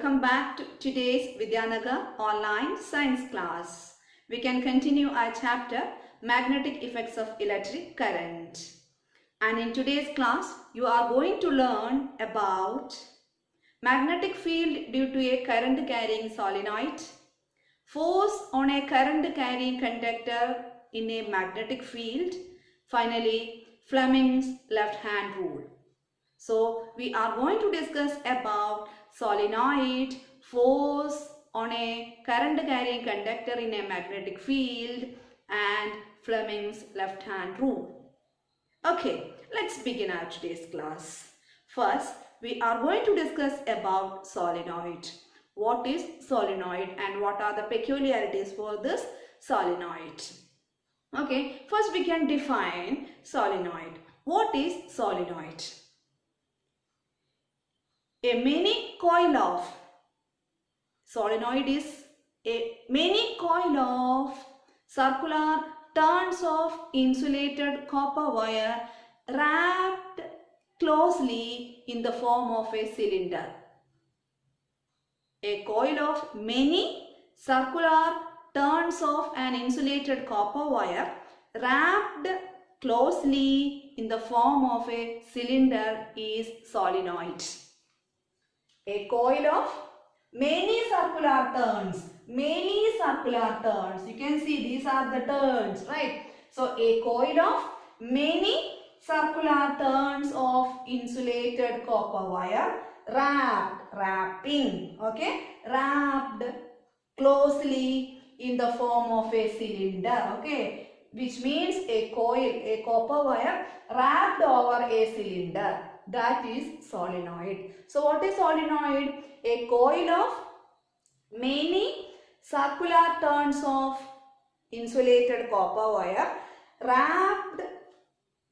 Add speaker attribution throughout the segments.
Speaker 1: welcome back to today's Vidyanagar online science class. We can continue our chapter Magnetic Effects of Electric Current. And in today's class, you are going to learn about magnetic field due to a current carrying solenoid, force on a current carrying conductor in a magnetic field, finally Fleming's left hand rule. So we are going to discuss about solenoid, force on a current carrying conductor in a magnetic field, and Fleming's left hand rule. Okay, let's begin our today's class. First, we are going to discuss about solenoid. What is solenoid and what are the peculiarities for this solenoid? Okay, first we can define solenoid. What is solenoid? A many coil of solenoid is a many coil of circular turns of insulated copper wire wrapped closely in the form of a cylinder. A coil of many circular turns of an insulated copper wire wrapped closely in the form of a cylinder is solenoid. A coil of many circular turns. Many circular turns. You can see these are the turns, right? So a coil of many circular turns of insulated copper wire wrapping, okay? Wrapped closely in the form of a cylinder, okay? Which means a coil, a copper wire wrapped over a cylinder. That is solenoid. So what is solenoid? A coil of many circular turns of insulated copper wire wrapped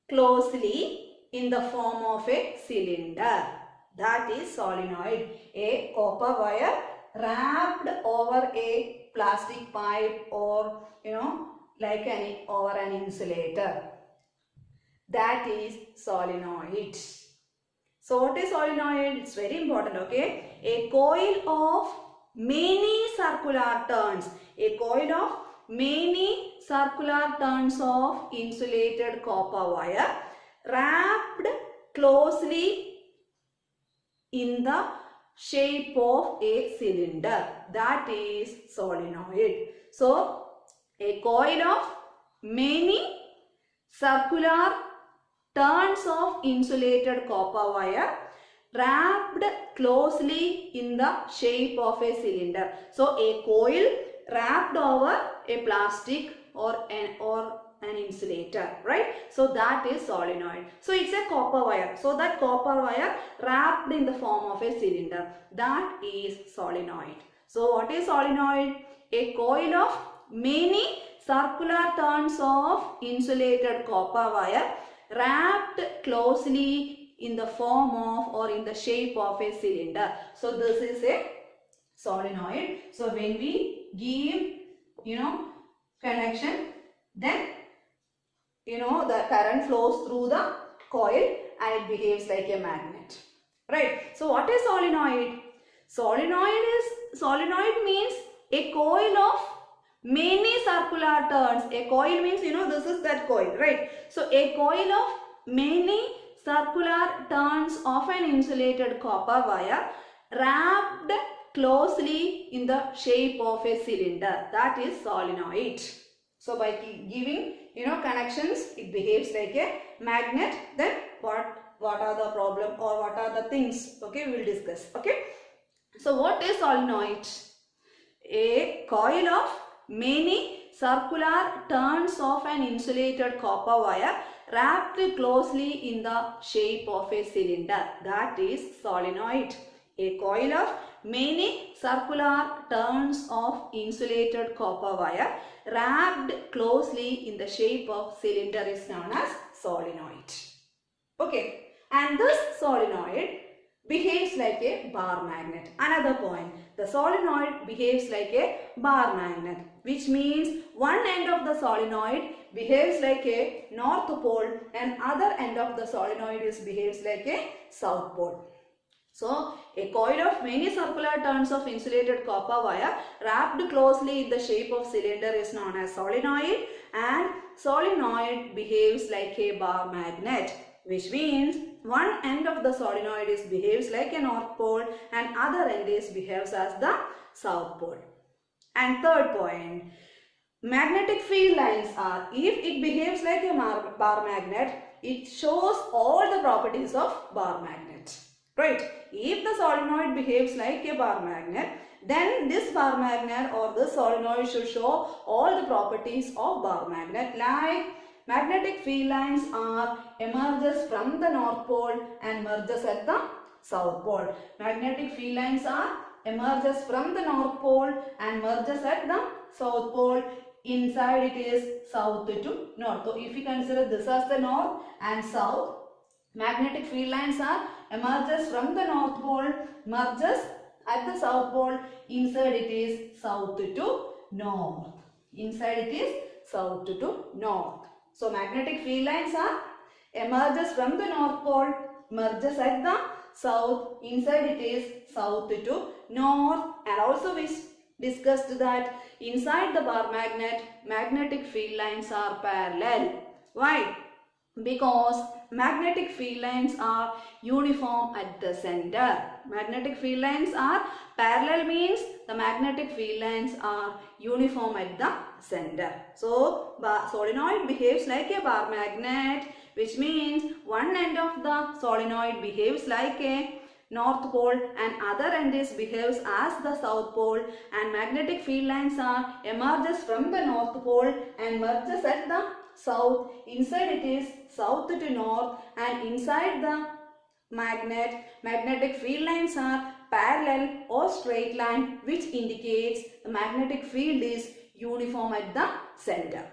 Speaker 1: closely in the form of a cylinder. That is solenoid. A copper wire wrapped over a plastic pipe or like over an insulator. That is solenoid. So what is solenoid? It's very important, okay? A coil of many circular turns. A coil of many circular turns of insulated copper wire wrapped closely in the shape of a cylinder. That is solenoid. So a coil of many circular turns of insulated copper wire wrapped closely in the shape of a cylinder. So a coil wrapped over a plastic or an insulator, right? So that is solenoid. So it's a copper wire. So that copper wire wrapped in the form of a cylinder. That is solenoid. So what is solenoid? A coil of many circular turns of insulated copper wire wrapped closely in the form of or in the shape of a cylinder. So this is a solenoid. So when we give connection, then the current flows through the coil and it behaves like a magnet, right? So what is solenoid? Solenoid means a coil of many circular turns. A coil means this is that coil, right? So a coil of many circular turns of an insulated copper wire wrapped closely in the shape of a cylinder. That is solenoid. So by giving connections, it behaves like a magnet. Then what are the problem or what are the things? Okay, we will discuss. Okay. So what is solenoid? A coil of many circular turns of an insulated copper wire wrapped closely in the shape of a cylinder. That is solenoid. A coil of many circular turns of insulated copper wire wrapped closely in the shape of cylinder is known as solenoid. Okay, and this solenoid behaves like a bar magnet. Another point, the solenoid behaves like a bar magnet, which means one end of the solenoid behaves like a north pole and other end of the solenoid behaves like a south pole. So, a coil of many circular turns of insulated copper wire wrapped closely in the shape of cylinder is known as solenoid, and solenoid behaves like a bar magnet, which means one end of the solenoid behaves like a north pole and other end behaves as the south pole. And third point, magnetic field lines are, if it behaves like a bar magnet, it shows all the properties of bar magnet. Right? If the solenoid behaves like a bar magnet, then this bar magnet or this solenoid should show all the properties of bar magnet, like magnetic field lines are emerges from the north pole and merges at the south pole. Magnetic field lines are emerges from the north pole and merges at the south pole. Inside it is south to north. So if we consider this as the north and south, magnetic field lines are emerges from the north pole, merges at the south pole. Inside it is south to north. Inside it is south to north. So magnetic field lines are emerges from the north pole, merges at the south. Inside it is south to north. And also we discussed that inside the bar magnet, magnetic field lines are parallel. Why? Because magnetic field lines are uniform at the center. Magnetic field lines are parallel, means the magnetic field lines are uniform at the center. So, solenoid behaves like a bar magnet, which means one end of the solenoid behaves like a north pole and other end behaves as the south pole, and magnetic field lines are emerges from the north pole and merges at the south. Inside it is south to north, and inside the magnetic field lines are parallel or straight line, which indicates the magnetic field is uniform at the center.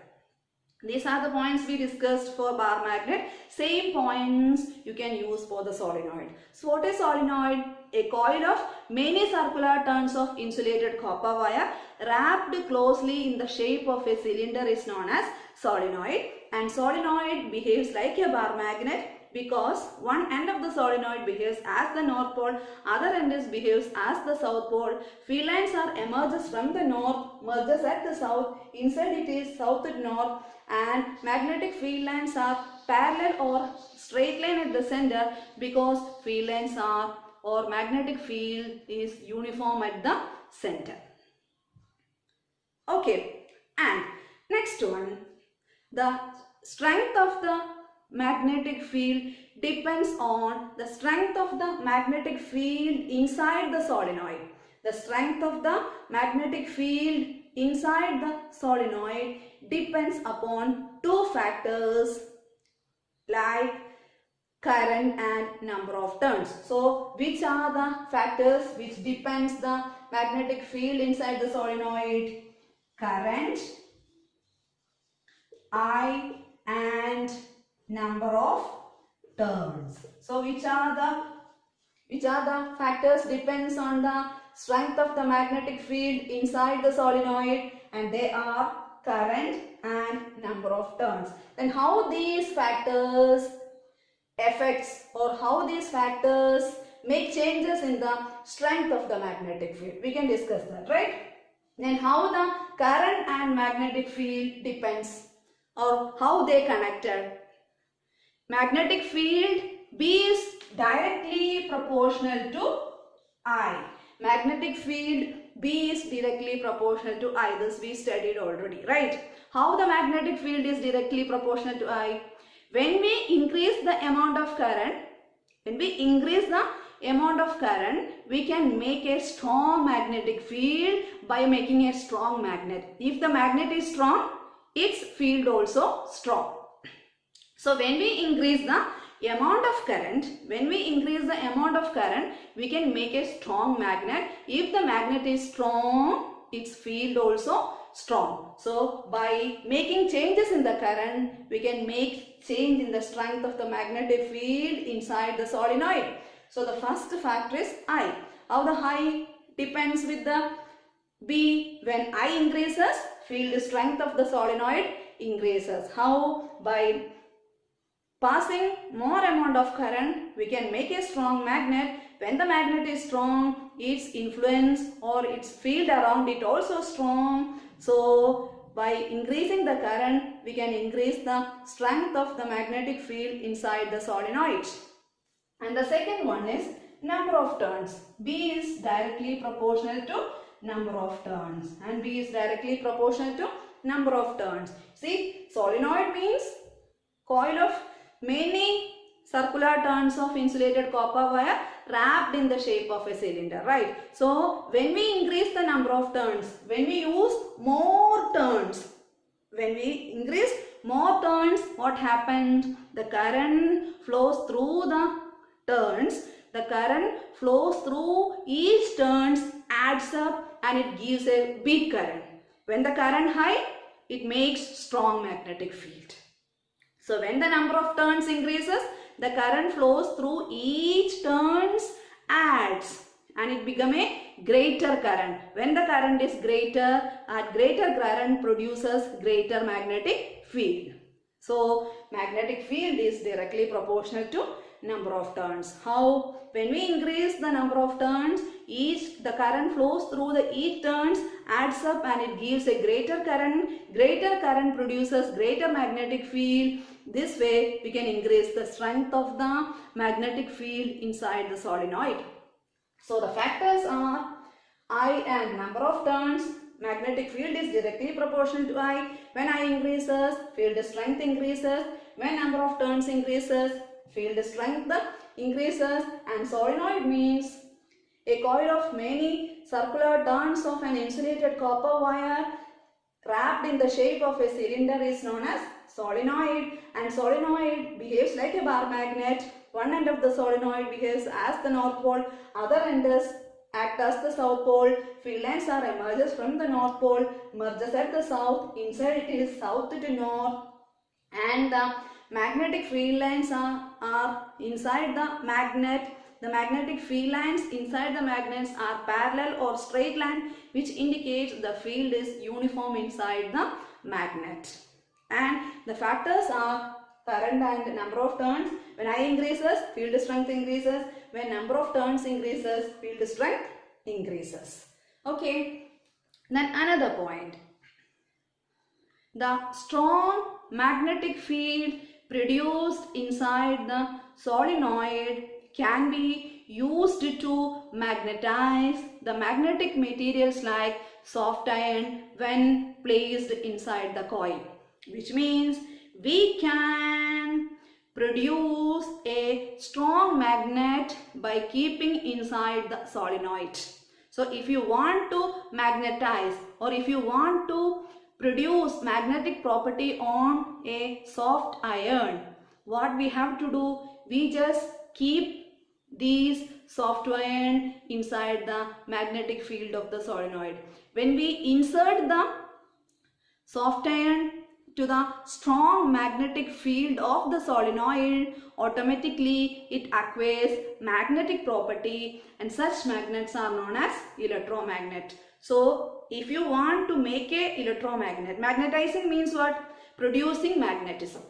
Speaker 1: These are the points we discussed for bar magnet. Same points you can use for the solenoid. So what is solenoid? A coil of many circular turns of insulated copper wire wrapped closely in the shape of a cylinder is known as solenoid. And solenoid behaves like a bar magnet because one end of the solenoid behaves as the north pole, other end behaves as the south pole. Field lines are emerges from the north, merges at the south. Inside it is south to north, and magnetic field lines are parallel or straight line at the center because field lines are or magnetic field is uniform at the center. Okay, and next one, the strength of the magnetic field depends on the strength of the magnetic field inside the solenoid. The strength of the magnetic field inside the solenoid depends upon two factors like current and number of turns. So which are the factors which depends the magnetic field inside the solenoid? Current, I, and number of turns. So which are the factors depends on the strength of the magnetic field inside the solenoid? And they are current and number of turns. Then how these factors affects or how these factors make changes in the strength of the magnetic field? We can discuss that, right? Then how the current and magnetic field depends or how they connected. Magnetic field B is directly proportional to I. Magnetic field B is directly proportional to I. This we studied already, right? How the magnetic field is directly proportional to I? When we increase the amount of current, we can make a strong magnetic field by making a strong magnet. If the magnet is strong, its field also strong. So when we increase the amount of current, we can make a strong magnet. If the magnet is strong, its field also strong. So by making changes in the current, we can make change in the strength of the magnetic field inside the solenoid. So the first factor is I. How the I depends with the B? When I increases, field strength of the solenoid increases. How? By passing more amount of current, we can make a strong magnet. When the magnet is strong, its influence or its field around it also strong. So by increasing the current, we can increase the strength of the magnetic field inside the solenoid. And the second one is number of turns. B is directly proportional to number of turns, and B is directly proportional to number of turns. See, solenoid means coil of many circular turns of insulated copper wire wrapped in the shape of a cylinder, right? So when we increase the number of turns, when we use more turns, when we increase more turns, what happened? The current flows through the turns. The current flows through each turns, adds up, and it gives a big current. When the current high, it makes strong magnetic field. So when the number of turns increases, the current flows through each turns, adds, and it becomes a greater current. When the current is greater, at greater current produces greater magnetic field. So magnetic field is directly proportional to number of turns. How? When we increase the number of turns, the current flows through each turns, adds up, and it gives a greater current. Greater current produces greater magnetic field. This way we can increase the strength of the magnetic field inside the solenoid. So the factors are I and number of turns. Magnetic field is directly proportional to I. When I increases, field strength increases. When number of turns increases, field strength increases. And solenoid means a coil of many circular turns of an insulated copper wire wrapped in the shape of a cylinder is known as solenoid. And solenoid behaves like a bar magnet. One end of the solenoid behaves as the north pole, other end act as the south pole. Field lines are emerges from the north pole, merges at the south. Inside it is south to north, and the magnetic field lines are inside the magnet. The magnetic field lines inside the magnets are parallel or straight line, which indicates the field is uniform inside the magnet. And the factors are current and number of turns. When I increases, field strength increases. When number of turns increases, field strength increases. Okay. Then another point. The strong magnetic field produced inside the solenoid can be used to magnetize the magnetic materials like soft iron when placed inside the coil, which means we can produce a strong magnet by keeping inside the solenoid. So if you want to magnetize, or if you want to produce magnetic property on a soft iron, what we have to do, we just keep these soft iron inside the magnetic field of the solenoid. When we insert the soft iron to the strong magnetic field of the solenoid, automatically it acquires magnetic property, and such magnets are known as electromagnet. So if you want to make a electromagnet, magnetizing means what? Producing magnetism.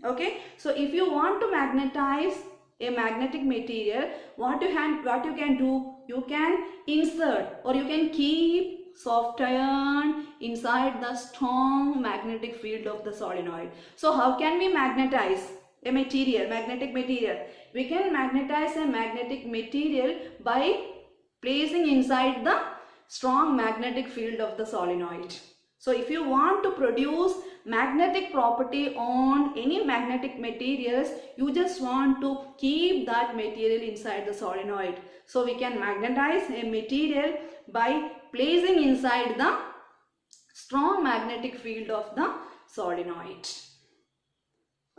Speaker 1: Okay, so if you want to magnetize a magnetic material, what you can do, you can insert or you can keep soft iron inside the strong magnetic field of the solenoid. So how can we magnetize a material, magnetic material? We can magnetize a magnetic material by placing inside the strong magnetic field of the solenoid. So if you want to produce magnetic property on any magnetic materials, you just want to keep that material inside the solenoid. So we can magnetize a material by placing inside the strong magnetic field of the solenoid.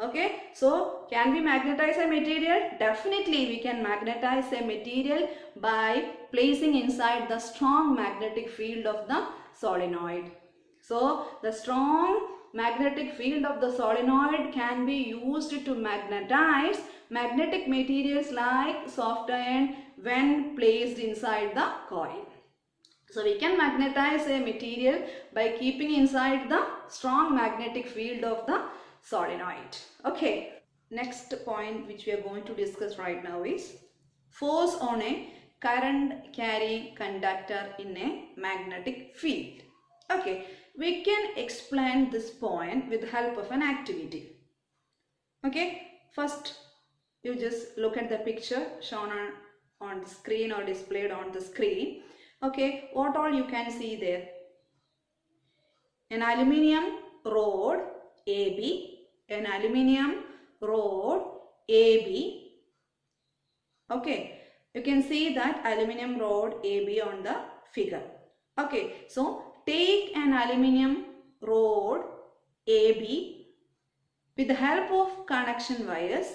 Speaker 1: Okay, so can we magnetize a material? Definitely we can magnetize a material by placing inside the strong magnetic field of the solenoid. So the strong magnetic field of the solenoid can be used to magnetize magnetic materials like soft iron when placed inside the coil. So we can magnetize a material by keeping inside the strong magnetic field of the solenoid. Okay. next point which we are going to discuss right now is force on a current carrying conductor in a magnetic field. Okay, we can explain this point with the help of an activity. Okay, first you just look at the picture shown on the screen or displayed on the screen. Okay, what all you can see there? An aluminium rod AB, an aluminium rod AB. Okay, you can see that aluminium rod AB on the figure. Okay, so take an aluminium rod AB. With the help of connection wires,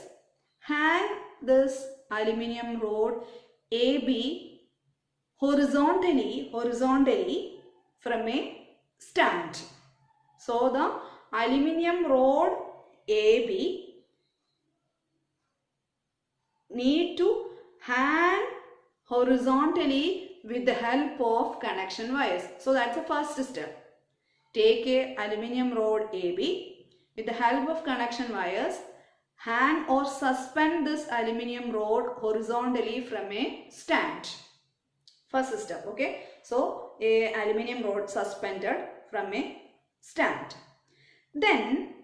Speaker 1: hang this aluminium rod AB horizontally from a stand. So the aluminium rod AB need to hang horizontally with the help of connection wires. So that's the first step. Take a aluminium rod AB, with the help of connection wires, hang or suspend this aluminium rod horizontally from a stand. First step, okay. So a aluminium rod suspended from a stand. Then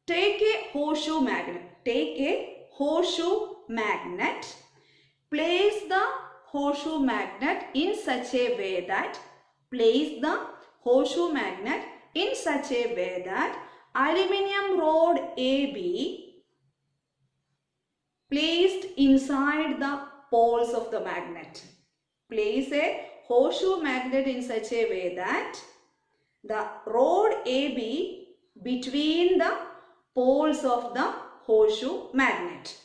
Speaker 1: take a horseshoe magnet. Take a horseshoe magnet. Place the horseshoe magnet in such a way that aluminium rod AB placed inside the poles of the magnet. Place a horseshoe magnet in such a way that the rod AB between the poles of the horseshoe magnet.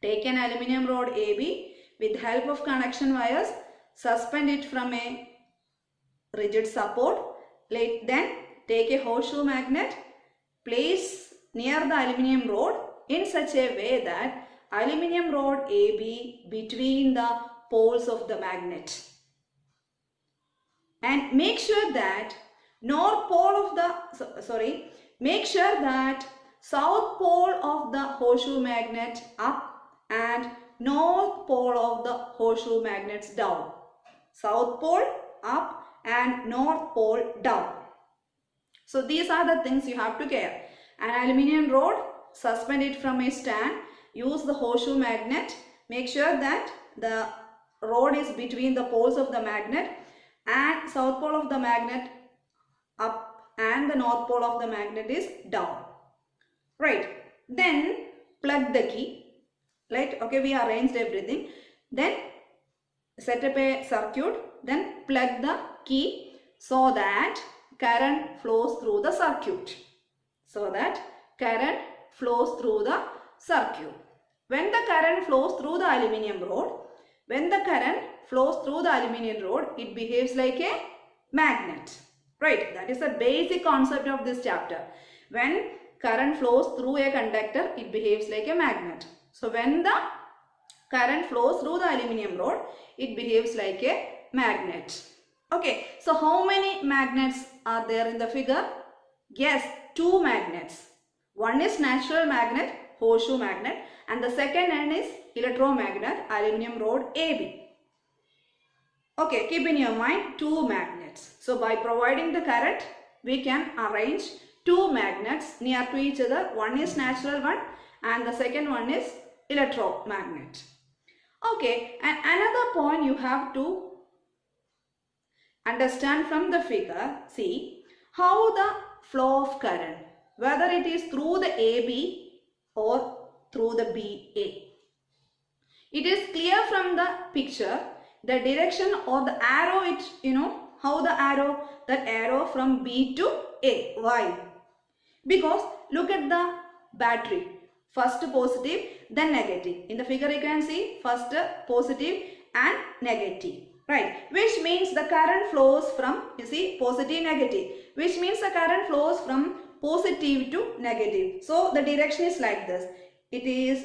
Speaker 1: Take an aluminium rod AB with help of connection wires, suspend it from a rigid support. Then take a horseshoe magnet, place near the aluminium rod in such a way that aluminium rod AB between the poles of the magnet. And make sure that south pole of the horseshoe magnet up and north pole of the horseshoe magnets down. South pole up and north pole down. So these are the things you have to care. An aluminium rod, suspend it from a stand, use the horseshoe magnet, make sure that the rod is between the poles of the magnet and south pole of the magnet up and the north pole of the magnet is down. Right. Then plug the key. Right. Okay, we arranged everything. Then set up a circuit. Then plug the key so that current flows through the circuit. When the current flows through the aluminium rod, it behaves like a magnet. Right, that is the basic concept of this chapter. When current flows through a conductor, it behaves like a magnet. So when the current flows through the aluminium rod, it behaves like a magnet. Okay, so how many magnets are there in the figure? Yes, 2 magnets. One is natural magnet, horseshoe magnet, and the second one is electromagnet, aluminium rod AB. Okay, keep in your mind 2 magnets. So by providing the current, we can arrange 2 magnets near to each other. One is natural one and the second one is electromagnet. Okay, and another point you have to understand from the figure, see how the flow of current, whether it is through the AB or through the BA. It is clear from the picture the direction or the arrow, how the arrow, that arrow from B to A. Why? Because look at the battery. First positive, then negative. In the figure you can see first positive and negative. Right, which means the current flows from, positive, negative, which means the current flows from positive to negative. So the direction is like this. It is,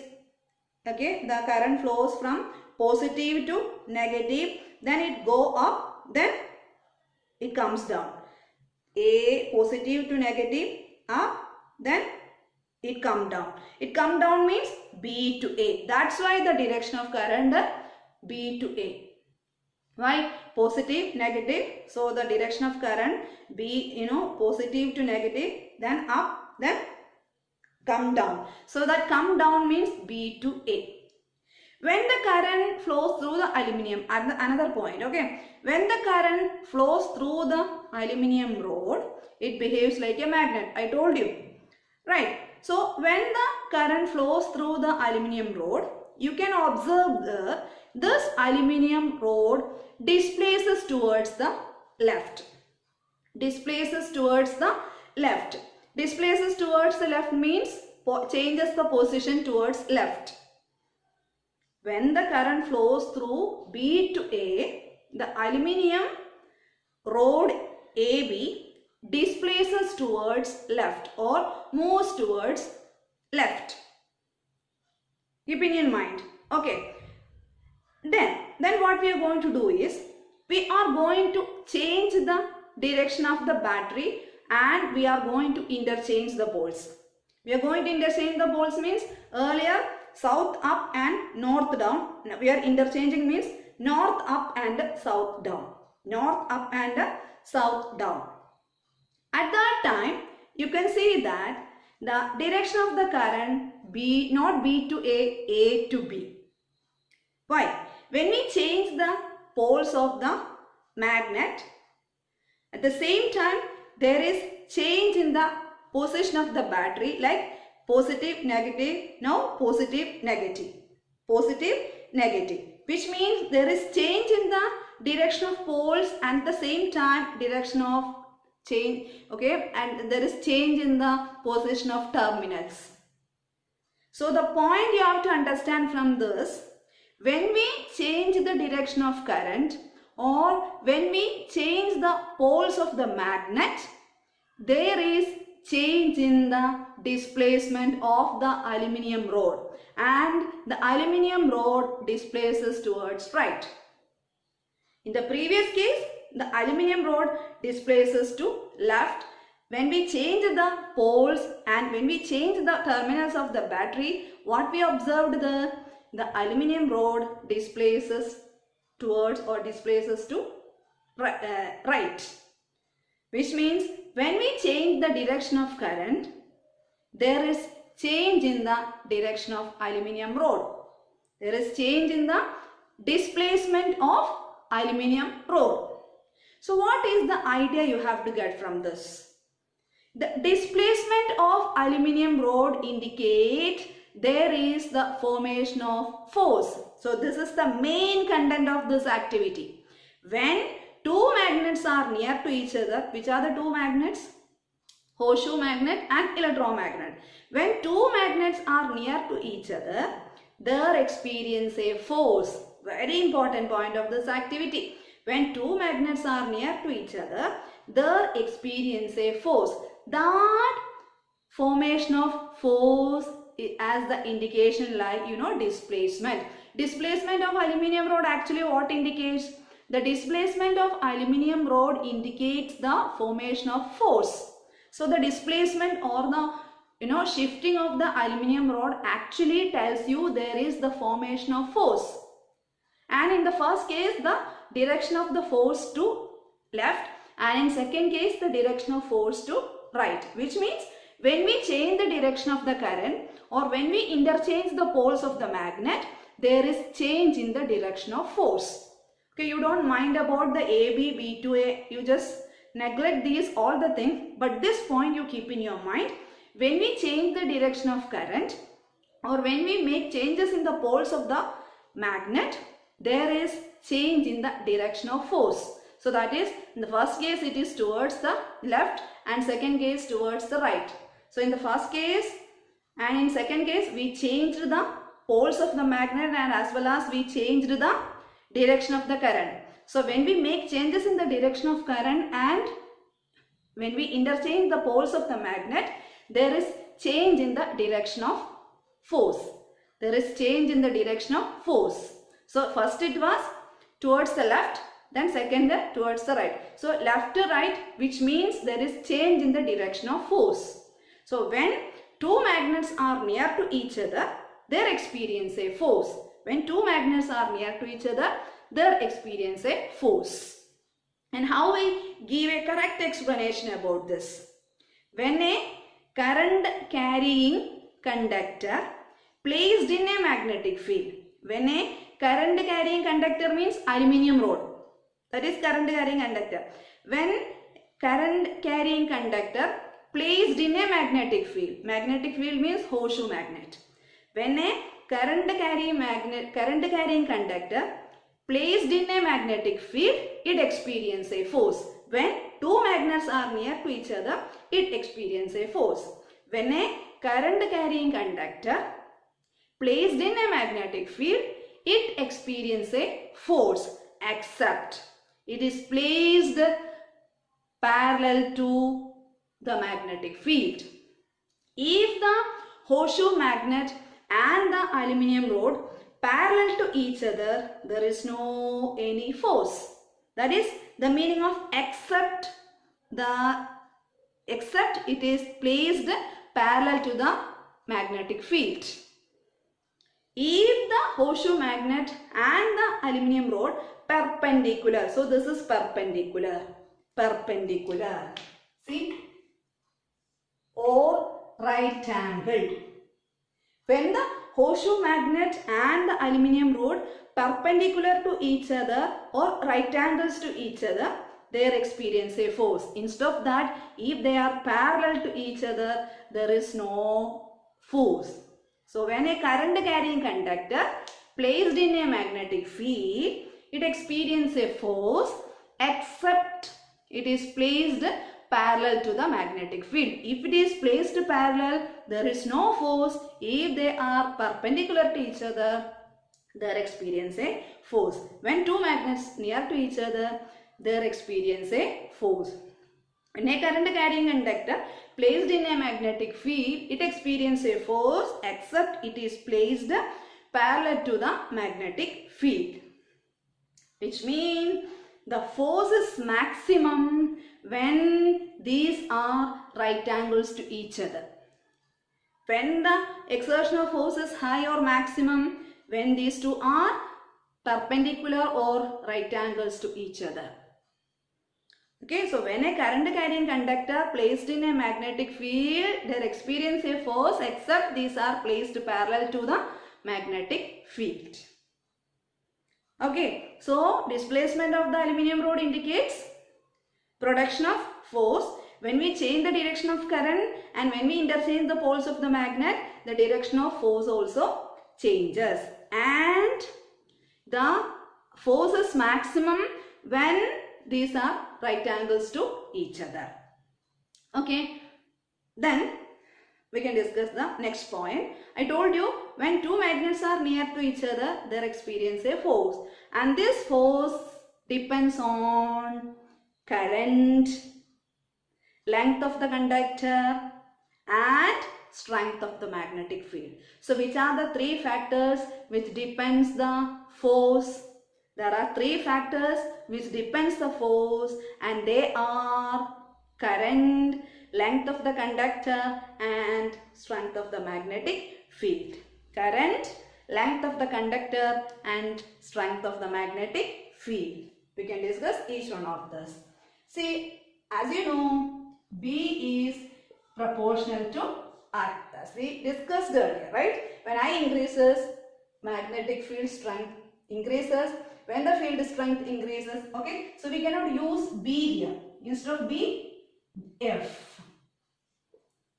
Speaker 1: okay, the current flows from positive to negative, then it go up, then it comes down. A positive to negative, up, then it come down. It come down means B to A. That's why the direction of current B to A. Why? Positive, negative. So the direction of current B, positive to negative, then up, then come down. So that come down means B to A. When the current flows through the aluminium, another point, okay. When the current flows through the aluminium rod, it behaves like a magnet. I told you, right? So when the current flows through the aluminium rod, you can observe this aluminium rod displaces towards the left. Displaces towards the left. Displaces towards the left means changes the position towards left. When the current flows through B to A, the aluminium rod AB displaces towards left or moves towards left. Keeping in mind. Okay. Then what we are going to do is, we are going to change the direction of the battery and we are going to interchange the poles. We are going to interchange the poles means earlier south up and north down. Now we are interchanging means north up and south down. North up and south down. At that time, you can see that the direction of the current B, not B to A to B. Why? When we change the poles of the magnet, at the same time there is change in the position of the battery, like positive, negative, now positive, negative. Positive, negative. Which means there is change in the direction of poles and at the same time direction of change, okay, and there is change in the position of terminals. So the point you have to understand from this, when we change the direction of current or when we change the poles of the magnet, there is change in the displacement of the aluminium rod and the aluminium rod displaces towards right. In the previous case, the aluminium rod displaces to left. When we change the poles and when we change the terminals of the battery, what we observed, the aluminium rod displaces towards or displaces to right. Which means when we change the direction of current, there is change in the direction of aluminium rod. There is change in the displacement of aluminium rod. So what is the idea you have to get from this? The displacement of aluminium rod indicate there is the formation of force. So this is the main content of this activity. When two magnets are near to each other, which are the two magnets? Horseshoe magnet and electromagnet. When two magnets are near to each other, they experience a force. Very important point of this activity. When two magnets are near to each other, they experience a force. That formation of force as the indication like, displacement. Displacement of aluminium rod actually what indicates? The displacement of aluminium rod indicates the formation of force. So the displacement or the shifting of the aluminium rod actually tells you there is the formation of force. And in the first case, the direction of the force to left, and in second case, the direction of force to right. Which means when we change the direction of the current or when we interchange the poles of the magnet, there is change in the direction of force. Okay, you don't mind about the AB, B to A, you just neglect these all the things, but this point you keep in your mind. When we change the direction of current or when we make changes in the poles of the magnet, there is change in the direction of force. So that is, in the first case it is towards the left and second case towards the right. So in the first case and in second case we changed the poles of the magnet and as well as we changed the direction of the current. So when we make changes in the direction of current and when we interchange the poles of the magnet, there is change in the direction of force. There is change in the direction of force. So first it was towards the left, then second towards the right. So left to right, which means there is change in the direction of force. So when two magnets are near to each other, they experience a force. When two magnets are near to each other, they experience a force. And how we give a correct explanation about this? When a current carrying conductor placed in a magnetic field. When a current carrying conductor means aluminium rod. That is current carrying conductor. When current carrying conductor placed in a magnetic field. Magnetic field means horseshoe magnet. When a current carrying conductor placed in a magnetic field, it experiences a force. When two magnets are near to each other, it experiences a force. When a current carrying conductor placed in a magnetic field, it experiences a force, except it is placed parallel to the magnetic field. If the horseshoe magnet and the aluminium rod parallel to each other, there is no any force. That is the meaning of except it is placed parallel to the magnetic field. If the horseshoe magnet and the aluminium rod perpendicular, so this is perpendicular, see, or right angled. When the horseshoe magnet and the aluminium rod perpendicular to each other or right angles to each other, they experience a force. Instead of that, if they are parallel to each other, there is no force. So when a current carrying conductor placed in a magnetic field, it experiences a force except it is placed parallel to the magnetic field. If it is placed parallel, there is no force. If they are perpendicular to each other, they experience a force. When two magnets near to each other, they experience a force. When a current carrying conductor placed in a magnetic field, it experiences a force except it is placed parallel to the magnetic field. Which means the force is maximum when these are right angles to each other. When the exertion of force is high or maximum, when these two are perpendicular or right angles to each other. Okay, so when a current carrying conductor placed in a magnetic field, they experience a force except these are placed parallel to the magnetic field. Okay, so displacement of the aluminium rod indicates production of force. When we change the direction of current and when we interchange the poles of the magnet, the direction of force also changes. And the force is maximum when these are right angles to each other. Okay, then we can discuss the next point. I told you when two magnets are near to each other, they experience a force, and this force depends on current, length of the conductor and strength of the magnetic field. So which are the three factors which depends the force? There are three factors which depends the force, and they are current, length of the conductor and strength of the magnetic field. Current, length of the conductor and strength of the magnetic field. We can discuss each one of this. See, as you know, B is proportional to I. As we discussed earlier, right? When I increases, magnetic field strength increases. When the field strength increases, okay? So we cannot use B here. Instead of B, F.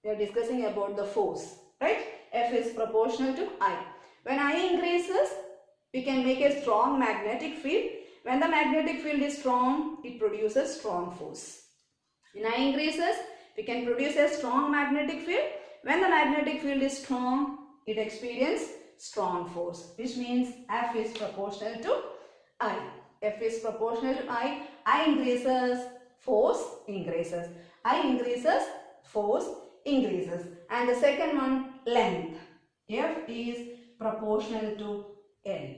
Speaker 1: We are discussing about the force, right? F is proportional to I. When I increases, we can make a strong magnetic field. When the magnetic field is strong, it produces strong force. When I increases, we can produce a strong magnetic field. When the magnetic field is strong, it experiences strong force, which means F is proportional to I. F is proportional to I. I increases, force increases. I increases, force increases. And the second one, length. F is proportional to L.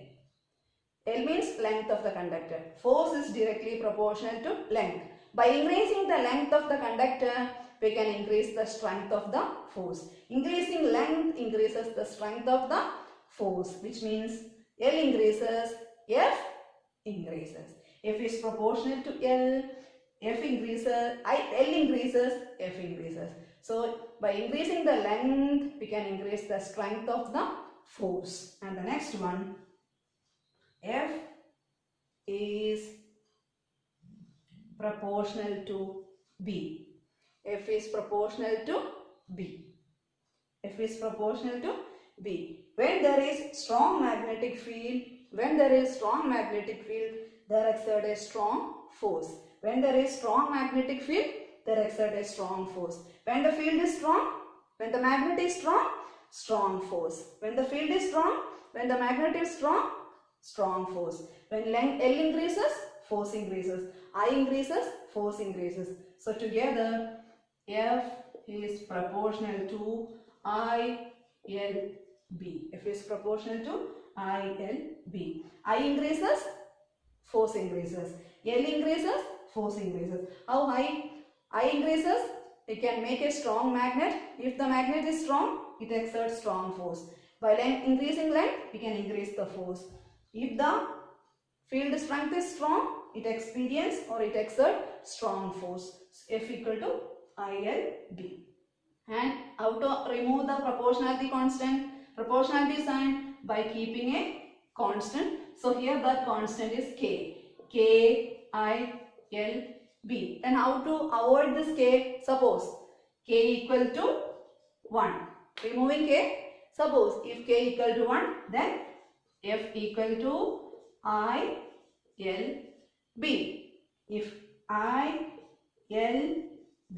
Speaker 1: L means length of the conductor. Force is directly proportional to length. By increasing the length of the conductor, we can increase the strength of the force. Increasing length increases the strength of the force, which means L increases, F increases. F is proportional to L, F increases, L increases, F increases. So by increasing the length, we can increase the strength of the force. And the next one, F is proportional to B. F is proportional to B. F is proportional to B. When there is strong magnetic field, there exert a strong force. When there is strong magnetic field, there exert a strong force. When the field is strong, when the magnet is strong, strong force. When the field is strong, when the magnet is strong, strong force. When L increases, force increases. I increases, force increases. So together, F is proportional to ILB. F is proportional to ILB. I increases, force increases. L increases, force increases. How I increases? It can make a strong magnet. If the magnet is strong, it exerts strong force. By increasing length, we can increase the force. If the field strength is strong, it experiences or it exerts strong force. F equal to ILB. And how to remove the proportionality constant? Proportionality sign by keeping a constant. So here that constant is K. K-I-L-B. Then how to avoid this K? Suppose K equal to 1. Removing K. Suppose if K equal to 1, then F equal to I-L-B. If I-L-B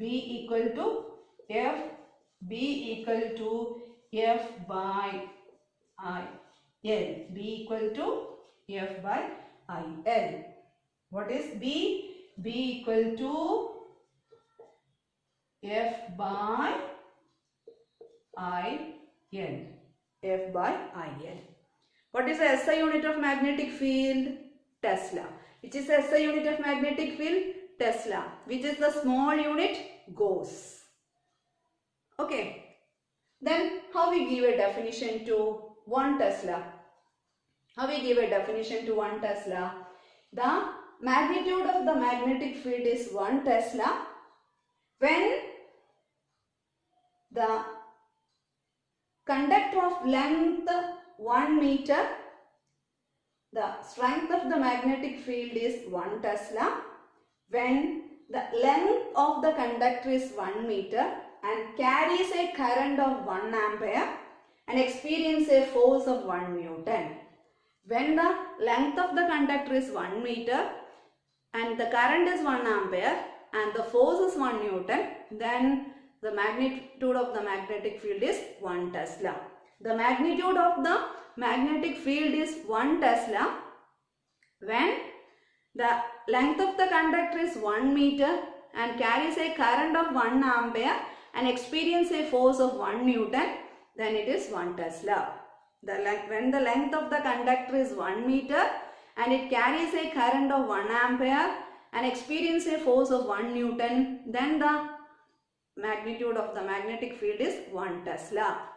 Speaker 1: equal to F, B equal to F by I. L. B equal to F by I. L. What is B? B equal to F by I. L. F by I. L. What is the SI unit of magnetic field? Tesla. Which is the SI unit of magnetic field? Tesla. Which is the small unit? Gauss. Okay. Then how we give a definition to 1 Tesla? How we give a definition to 1 Tesla? The magnitude of the magnetic field is 1 Tesla when the conductor of length 1 meter, the strength of the magnetic field is 1 Tesla when the length of the conductor is 1 meter and carries a current of 1 ampere and experience a force of 1 Newton. When the length of the conductor is 1 meter and the current is 1 ampere and the force is 1 Newton, then the magnitude of the magnetic field is 1 Tesla. The magnitude of the magnetic field is 1 Tesla when the length of the conductor is 1 meter and carries a current of 1 ampere and experience a force of 1 Newton, then it is 1 Tesla. When the length of the conductor is 1 meter and it carries a current of 1 ampere and experience a force of 1 Newton, then the magnitude of the magnetic field is 1 Tesla.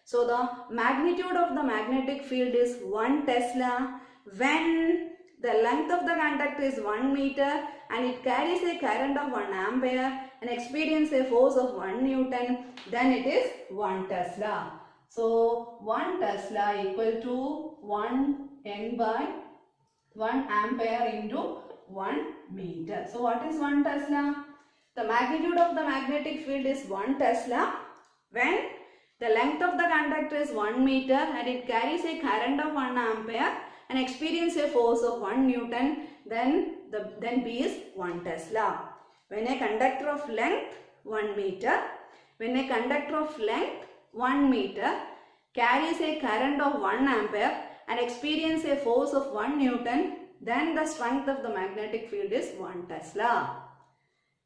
Speaker 1: So the magnitude of the magnetic field is 1 Tesla when the length of the conductor is 1 meter and it carries a current of 1 ampere and experience a force of 1 Newton, then it is 1 Tesla. So 1 Tesla equal to 1 N by 1 ampere into 1 meter. So what is 1 Tesla? The magnitude of the magnetic field is 1 Tesla when the length of the conductor is 1 meter and it carries a current of 1 ampere and experience a force of 1 Newton, then B is 1 Tesla. When a conductor of length 1 meter, when a conductor of length 1 meter carries a current of 1 ampere and experience a force of 1 Newton, then the strength of the magnetic field is 1 Tesla.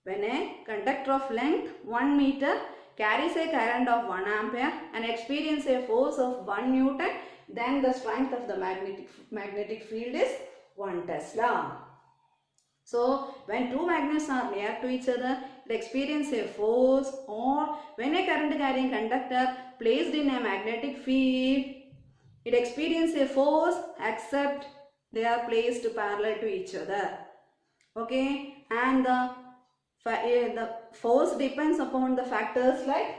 Speaker 1: When a conductor of length 1 meter carries a current of 1 ampere and experience a force of 1 Newton, then the strength of the magnetic field is 1 Tesla. So when two magnets are near to each other, it experiences a force, or when a current carrying conductor placed in a magnetic field, it experiences a force except they are placed parallel to each other. Okay, and the force depends upon the factors like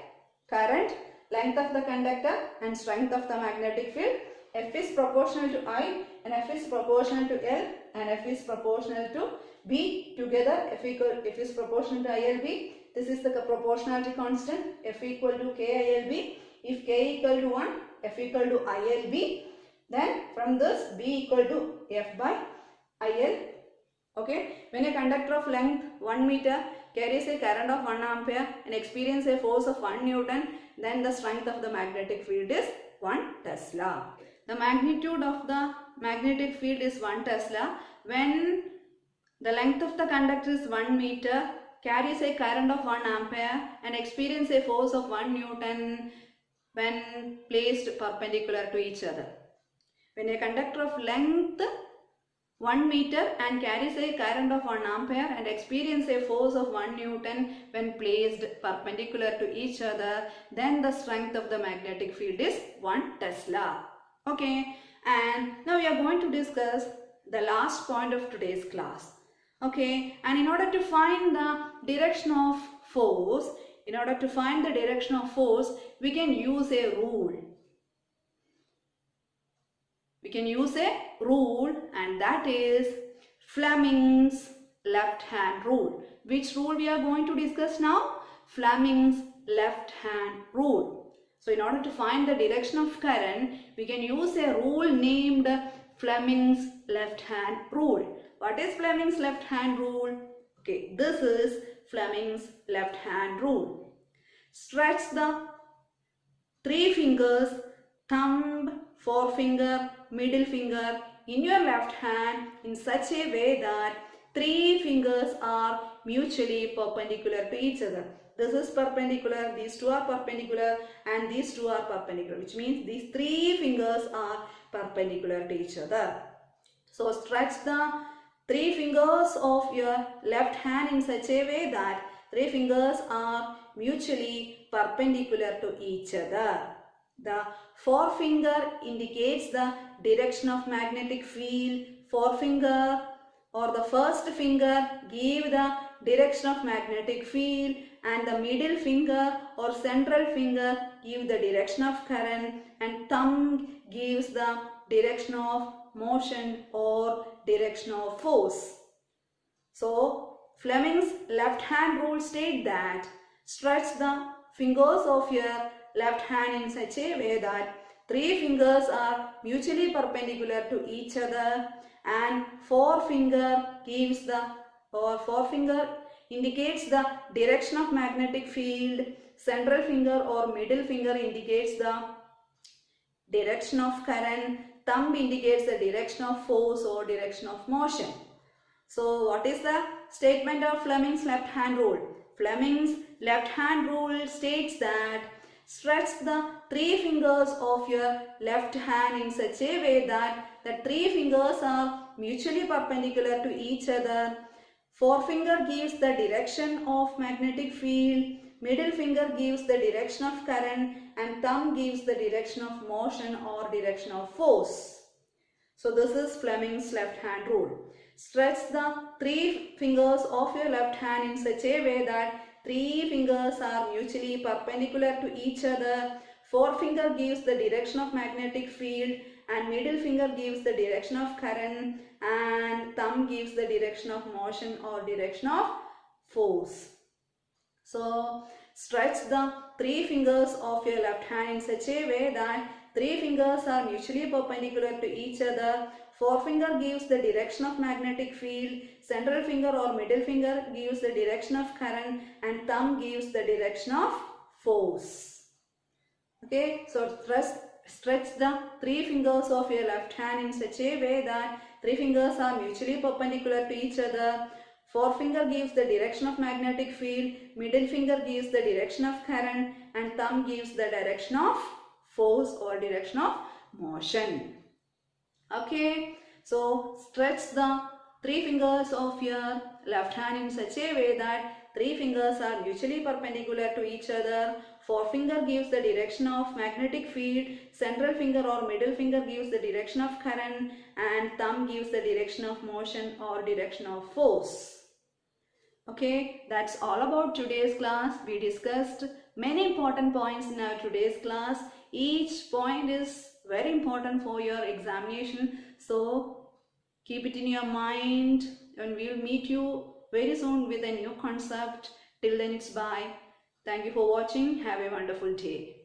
Speaker 1: current, length of the conductor and strength of the magnetic field. F is proportional to I and F is proportional to L and F is proportional to B. Together F is proportional to ILB. This is the proportionality constant. F equal to KILB. If K equal to 1, F equal to ILB. Then from this B equal to F by IL. Okay. When a conductor of length 1 meter carries a current of 1 ampere and experiences a force of 1 Newton, then the strength of the magnetic field is 1 Tesla. The magnitude of the magnetic field is 1 Tesla when the length of the conductor is 1 meter, carries a current of 1 ampere and experiences a force of 1 Newton when placed perpendicular to each other. When a conductor of length 1 meter and carries a current of 1 ampere and experiences a force of 1 Newton when placed perpendicular to each other, then the strength of the magnetic field is 1 Tesla. Okay, and now we are going to discuss the last point of today's class. Okay, and in order to find the direction of force, we can use a rule. And that is Fleming's left hand rule. Which rule we are going to discuss now? Fleming's left hand rule. So in order to find the direction of current, we can use a rule named Fleming's left hand rule. What is Fleming's left hand rule? Okay, this is Fleming's left hand rule. Stretch the 3 fingers, thumb, forefinger, middle finger in your left hand in such a way that 3 fingers are mutually perpendicular to each other. This is perpendicular, these two are perpendicular and these two are perpendicular, which means these 3 fingers are perpendicular to each other. So stretch the 3 fingers of your left hand in such a way that 3 fingers are mutually perpendicular to each other. The forefinger indicates the direction of magnetic field. Forefinger or the first finger give the direction of magnetic field, and the middle finger or central finger give the direction of current, and thumb gives the direction of motion or direction of force. So Fleming's left hand rule states that stretch the fingers of your left hand in such a way that 3 fingers are mutually perpendicular to each other, and forefinger indicates the direction of magnetic field, central finger or middle finger indicates the direction of current, thumb indicates the direction of force or direction of motion. So what is the statement of Fleming's left hand rule? Fleming's left hand rule states that stretch the 3 fingers of your left hand in such a way that the 3 fingers are mutually perpendicular to each other. Forefinger gives the direction of magnetic field, middle finger gives the direction of current, and thumb gives the direction of motion or direction of force. So this is Fleming's left hand rule. Stretch the 3 fingers of your left hand in such a way that 3 fingers are mutually perpendicular to each other. Forefinger gives the direction of magnetic field, and middle finger gives the direction of current, and thumb gives the direction of motion or direction of force. So stretch the 3 fingers of your left hand in such a way that 3 fingers are mutually perpendicular to each other. Forefinger gives the direction of magnetic field, central finger or middle finger gives the direction of current, and thumb gives the direction of force. Okay, so stretch the 3 fingers of your left hand in such a way that 3 fingers are mutually perpendicular to each other. Forefinger gives the direction of magnetic field, middle finger gives the direction of current, and thumb gives the direction of force or direction of motion. Okay, so stretch the 3 fingers of your left hand in such a way that 3 fingers are mutually perpendicular to each other. Forefinger gives the direction of magnetic field, central finger or middle finger gives the direction of current, and thumb gives the direction of motion or direction of force. Okay, that's all about today's class. We discussed many important points in our today's class. Each point is very important for your examination. So keep it in your mind, and we'll meet you very soon with a new concept. Till then, it's bye. Thank you for watching. Have a wonderful day.